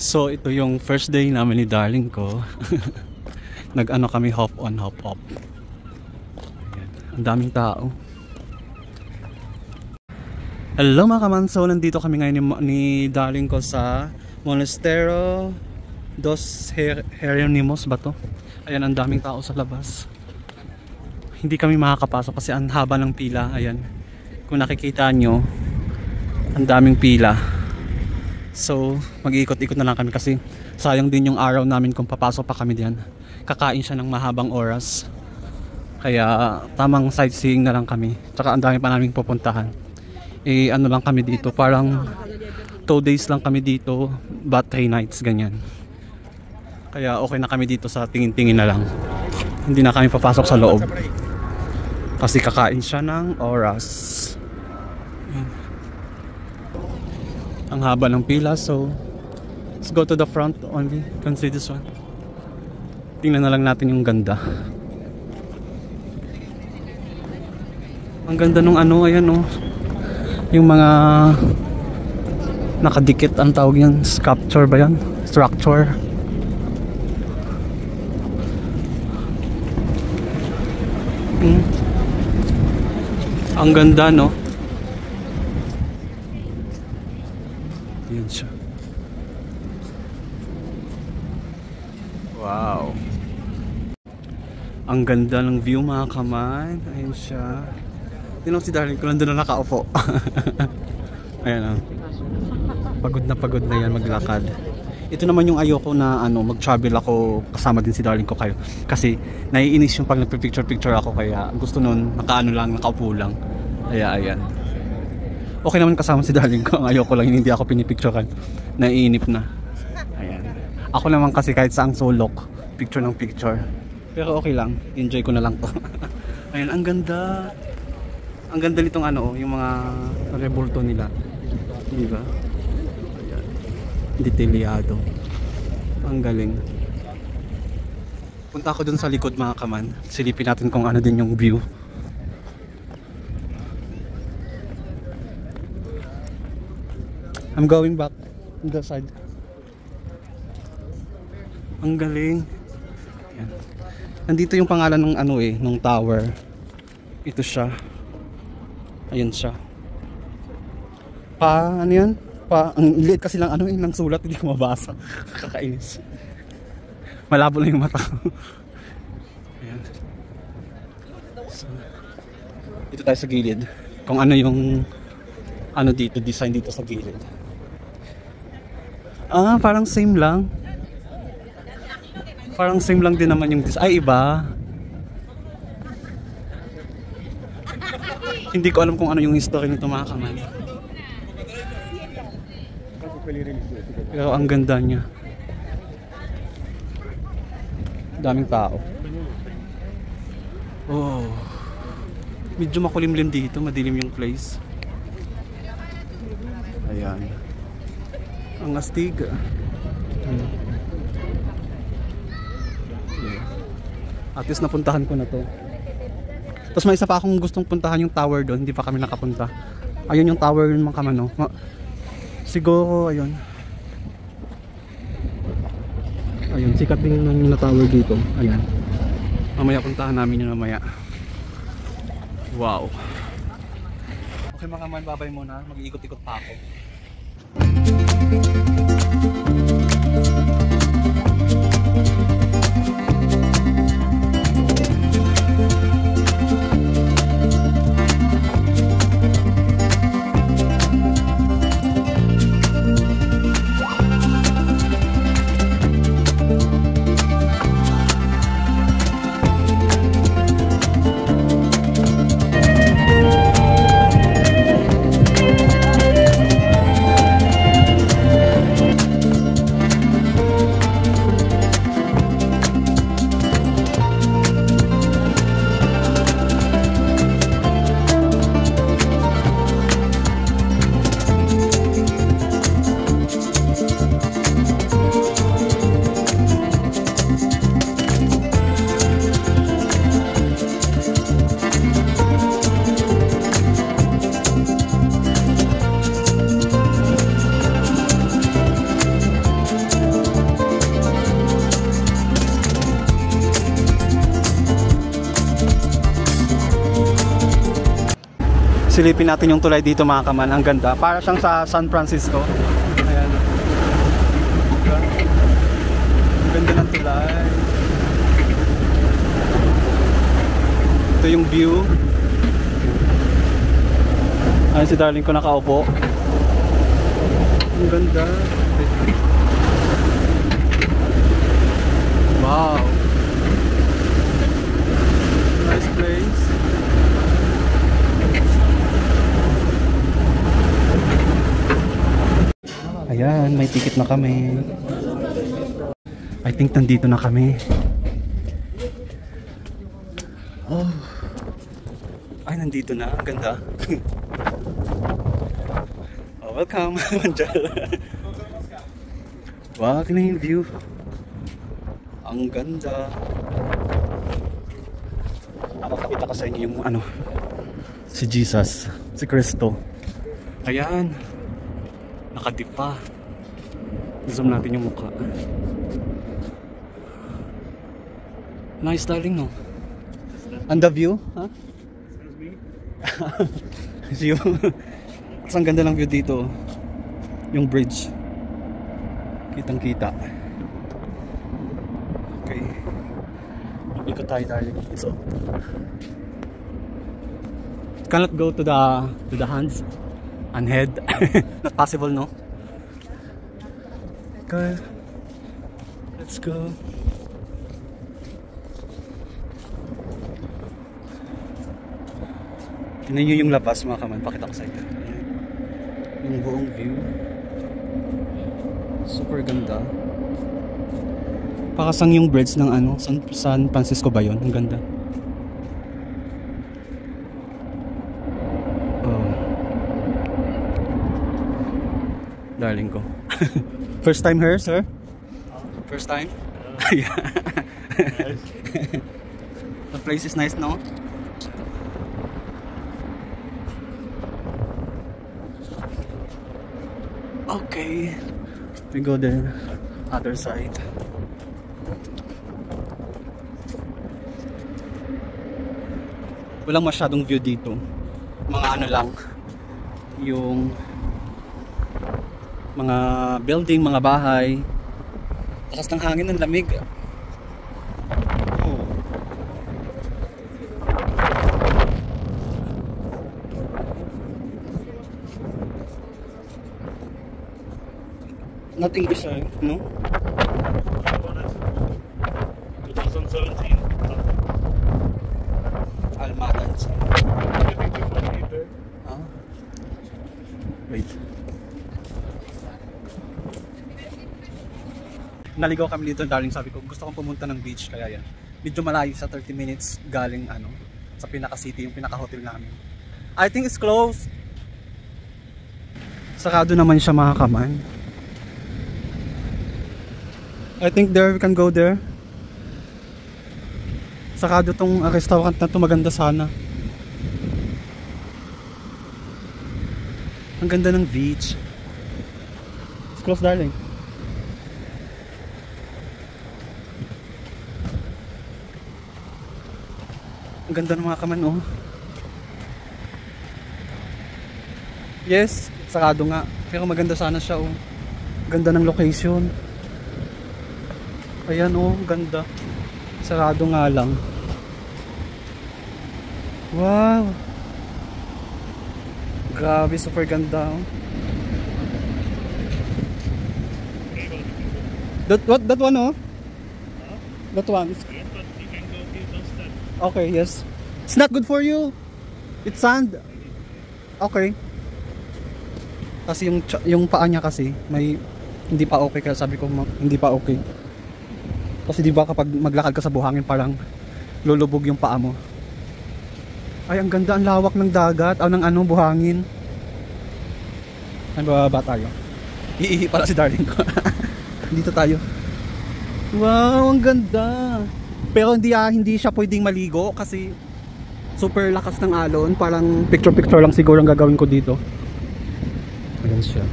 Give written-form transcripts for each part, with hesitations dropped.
So ito yung first day namin ni darling ko. Nag-ano kami, hop on hop off. Ayan. Ang daming tao. Hello mga kamanso, nandito kami ngayon ni darling ko sa Monastero dos Hieronymos ba to? Ayan, ang daming tao sa labas. Hindi kami makakapasok kasi ang haba ng pila. Ayan, kung nakikita nyo, ang daming pila. So mag-iikot-ikot na lang kami kasi sayang din yung araw namin kung papasok pa kami diyan. Kakain siya ng mahabang oras. Kaya tamang sightseeing na lang kami. Tsaka ang dami pa naming pupuntahan. Ano lang kami dito, parang 2 days lang kami dito, but 3 nights ganyan. Kaya okay na kami dito, sa tingin-tingin na lang. Hindi na kami papasok sa loob kasi kakain siya ng oras. Ang haba ng pila, so let's go to the front only. Can see this one. Tingnan na lang natin yung ganda. Ang ganda nung ano, ayan oh. Yung mga nakadikit, ang tawag yan, sculpture ba yan? Structure. Ang ganda, no? Yan siya. Wow. Ang ganda ng view mga kaman. Ayan siya. Tinong si darling ko, nandun na nakaupo. Ayan, pagod na yan maglakad. Ito naman yung ayoko na mag-travel ako kasama din si darling ko kayo. Kasi naiinis yung pag nagpipicture-picture ako, kaya gusto nun nakaupo lang. Kaya ayan. Okay naman kasama si darling ko. Ang ayoko lang hindi ako pinipicturean. Naiinip na. Ayan. Ako naman kasi kahit saang sulok, picture ng picture. Pero okay lang. Enjoy ko na lang to. Ayan, ang ganda. Ang ganda nitong yung mga rebulto nila. Diba? Ayan. Detalyado. Ang galing. Punta ako dun sa likod mga kaman. Silipin natin kung ano din yung view. I'm going back on the side. Ang galing. Ayan. Nandito yung pangalan ng ng tower. Ito siya. Ayan siya. Ano yan? Ang liit kasi lang ng sulat, hindi ko mabasa. Kakainis. Malabo na yung mata. Ayan. So, dito tayo sa gilid. Kung ano yung dito, design dito sa gilid. Parang same lang. Parang same lang din naman yung design. Ay, iba. Hindi ko alam kung ano yung history nito mga kaman. Pero ang ganda niya. Daming tao. Oh. Medyo makulimlim dito, madilim yung place. Ayan. Ang astig. At least napuntahan ko na to. Tapos may isa pa akong gustong puntahan, yung tower doon. Hindi pa kami nakapunta. Ayun yung tower yung mga kamano. Siguro, ayun. Ayun, sikat din yung tower dito. Ayan. Mamaya puntahan namin yun mamaya. Wow. Okay mga kaman, babay muna. Mag-iikot-ikot pa ako. Silipin natin yung tulay dito mga kaman. Ang ganda. Para siyang sa San Francisco. Ayan. Ang ganda ng tulay. Ito yung view. Ayan si darling ko nakaupo. Ang ganda. Wow. Nice place. Ayan, may ticket na kami. I think nandito na kami. Oh. Ay, nandito na. Ang ganda. Oh, welcome. Wow, tingnan yung view. Ang ganda. Nakakita ko sa inyo yung ano, si Jesus, si Kristo. Ayan. Nakadip pa. Zoom natin yung mukha. Nice darling, no? And the view, ha? View. Kasi ang ganda ng view dito. Yung bridge. Kitang kita. Okay. Ikot tayo darling. So, cannot go to the hands and head. Not possible, no? Okay. Let's go. Tingnan nyo yung labas mga kaman. Pakita ko sa inyo. Yung buong view. Super ganda. Pakasang yung bridge ng ano, San Francisco ba yun? Ang ganda. Oh. Darling ko. First time here, sir? First time? Yeah. The place is nice, no? Okay. We go the other side. Walang masyadong view dito. Mga ano lang. Yung mga building, mga bahay. Takas ng hangin, ng lamig. Oh. Not English, no? 2017. Almadan. Huh? Wait. Naligaw kami dito, darling. Sabi ko, gusto kong pumunta ng beach. Kaya yan. Medyo malayo sa 30 minutes galing ano, sa pinaka-city, yung pinaka-hotel namin. I think it's closed. Sarado naman siya mga kaman. I think there we can go there. Sarado tong restaurant na to, maganda sana. Ang ganda ng beach. It's close, darling. Ang ganda ng mga kaman, oh. Yes, sarado nga. Pero maganda sana siya, oh. Ganda ng location. Ayan, oh, ganda. Sarado nga lang. Wow. Grabe, super ganda, oh. That one, oh? That one. Okay, yes. It's not good for you. It's sand. Okay. Kasi yung paa niya kasi may hindi pa okay, kaya sabi ko hindi pa okay. Kasi di ba kapag maglakad ka sa buhangin parang lulubog yung paa mo. Ay, ang ganda, ang lawak ng dagat, ng ano, buhangin. Ano ba tayo? Iihi pala si darling ko. Dito tayo. Wow, ang ganda. Pero hindi siya pwedeng maligo kasi super lakas ng alon. Parang picture lang siguro ang gagawin ko dito. Ayan siya.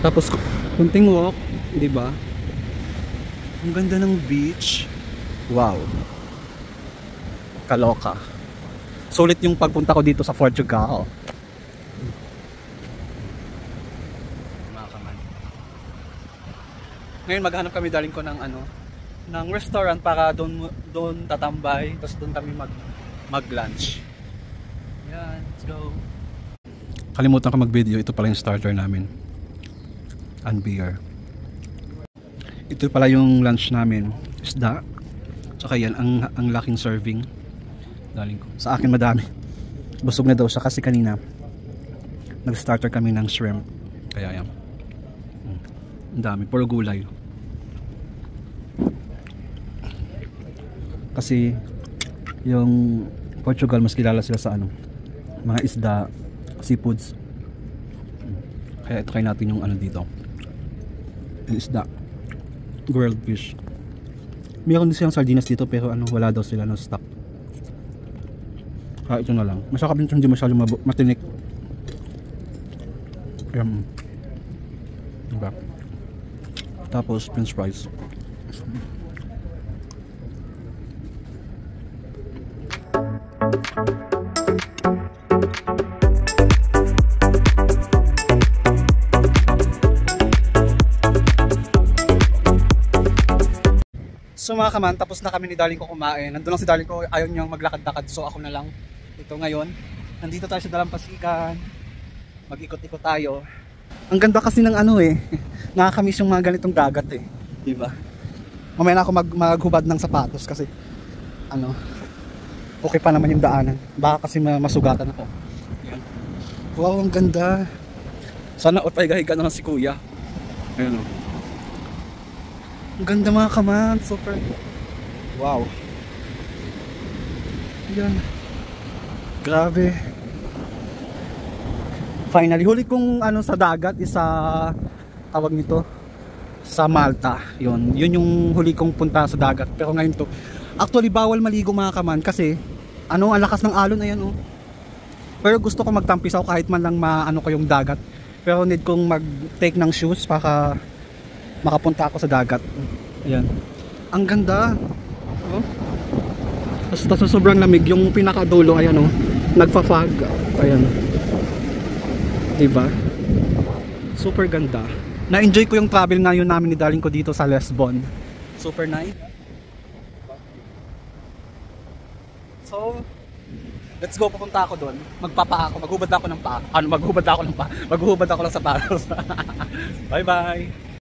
Tapos kunting walk, di ba? Ang ganda ng beach. Wow. Kaloka. sulit yung pagpunta ko dito sa Portugal. Mga kaman. Ngayon maghanap kami daling ko ng ano, ng restaurant para doon tatambay, tapos doon kami mag-lunch. Yan, let's go. Kalimutan ko mag-video, ito pala yung starter namin. And beer. Ito pala yung lunch namin, isda. Tsaka yan, ang laking serving. Daling ko. Sa akin madami. Busog na daw siya kasi kanina nag-starter kami ng shrimp. Kaya yan. Ang dami, puro gulay. Kasi yung Portugal mas kilala sila sa ano, mga isda, seafoods. Kaya ito kain natin yung ano dito. Yung isda. Grilled fish. Meron din silang sardinas dito pero ano, wala daw sila ng stock. Kaya ito na lang. Masakap nito, hindi masyadong matinik. Diba? Tapos french fries. So mga kaman, tapos na kami ni Darling ko kumain. Nandun lang si Darling ko, ayaw niyang maglakad-lakad. So ako na lang. Ito ngayon. Nandito tayo sa Dalampasigan. Mag-ikot-ikot tayo. Ang ganda kasi ng ano eh. Nakakamiss yung mga ganitong dagat eh. Diba? Mamaya na ako maghubad ng sapatos kasi ano, okay pa naman yung daanan. Baka kasi masugatan ako. Ayan. Wow, ang ganda. Sana pahiga-higa na lang si kuya. Ayan o. Ang ganda mga kaman, super. Wow. Yan. Grabe. Finally, huli kong ano sa dagat is sa tawag nito sa Malta. Yun yung huli kong punta sa dagat. Pero ngayon to, actually bawal maligo mga kaman kasi ano, ang lakas ng alon, ayan oh. Pero gusto ko magtampisaw kahit man lang maano ko yung dagat. Pero need kong mag-take ng shoes para makapunta ako sa dagat. Ayan. Ang ganda. Oh. Tapos sobrang lamig. Yung pinakadulo, ayan oh. Nagfa-fog. Ayan. Diba? Super ganda. Na-enjoy ko yung travel ngayon namin ni Darling ko dito sa Lesbon. Super nice. So, let's go, pupunta ako doon. Magpapa ako, maghubad ako ng paa. Ano, maghubad ako ng paa. Maghuhubad ako lang sa paros. Bye bye.